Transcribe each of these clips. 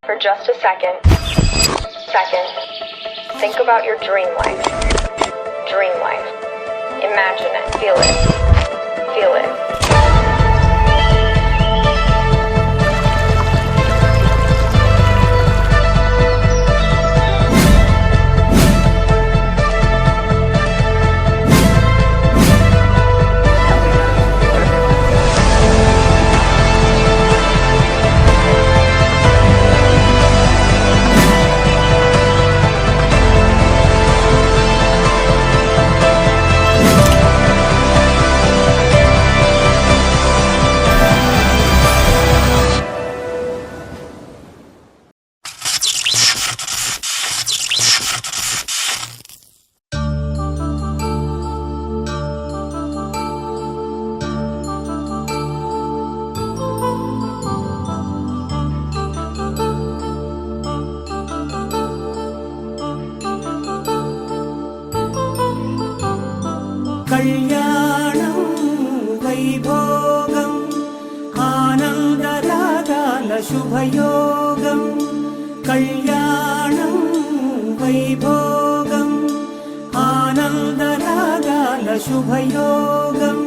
For just a second, think about your dream life. Dream life. Imagine it. Feel it. Feel it. కళ్యాణం వైభోగం ఆనందరాగాల శుభయోగం కళ్యాణం వైభోగం ఆనందరాగాల శుభయోగం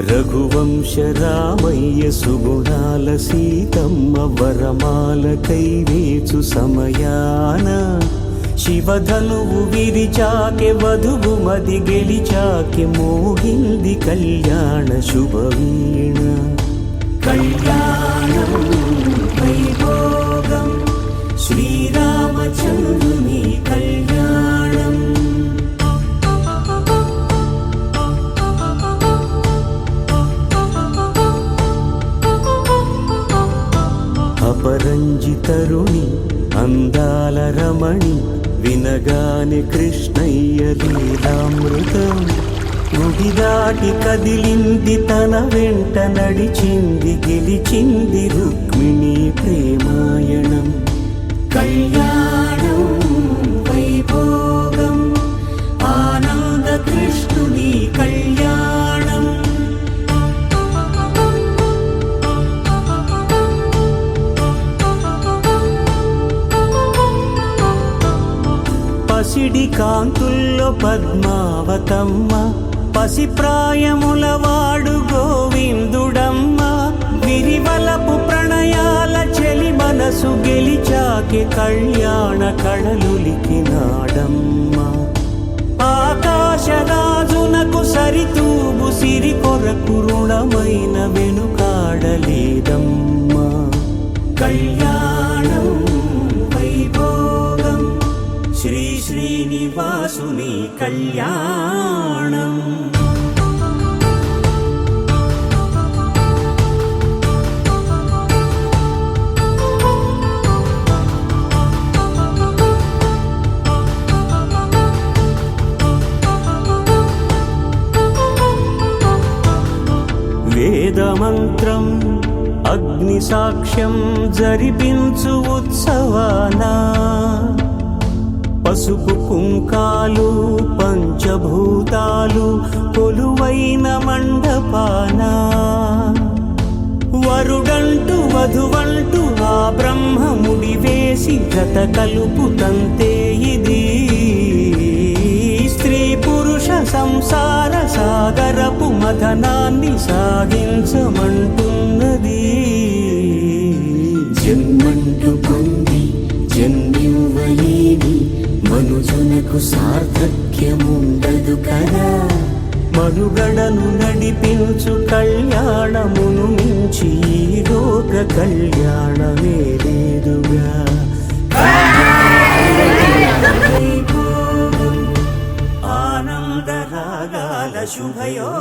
రఘువంశ రామయ్య సుగుణాల సీతమ్మ వరమాల కైవేచు సమయాన శివధనువు విరిచాకె వధువు మది గెలిచాకె మోగింది కళ్యాణ శుభవీణ కళ్యాణం వైభోగం శ్రీరామచంద్రుని కళ్యాణం అపరంజి తరుణి అందాల రమణి వినగానే కృష్ణయ్య లీలామృతం గుడి దాటి కదిలింది తన వెంట నడిచింది గెలిచింది రుక్మిణి ప్రేమాయణం కళ్యాణం వైభోగం ఆనంద కృష్ణుని కళ్యాణం పసిడి కాంతుల్లో పద్మావతమ్మ పసిప్రాయముల వాడు గోవిందుడమ్మ విరివలపు ప్రణయాల చెలి మనసు గెలిచాకి కళ్యాణ కళలులికినాడమ్మ ఆకాశరాజునకు సరితూబు సిరి కొరకు రుణమైన వెనుకాడలేదమ్మ కళ్యాణం వైభోగం శ్రీ శ్రీనివాసుని కళ్యాణం వేదమంత్రం అగ్ని సాక్ష్యం జరిపించు ఉత్సవానా పసుపు కుంకాలు పంచభూతాలు కొలువైన మండపాన వరుడంటూ వధువంటూ ఆ బ్రహ్మముడి వేసి జత కలుపుతంతే ఇది స్త్రీ పురుష సంసార సాగరపు మథనాన్ని సాగించమంటున్నది జన్మంటూ పొంది జన్మివ్వలేని మనుజునకు సార్థక్యముండదు కదా మనుగడను నడిపించు కళ్యాణమును మించి ఈ లోక కళ్యాణమే లేదుగా ఆనందరాగాల శుభయో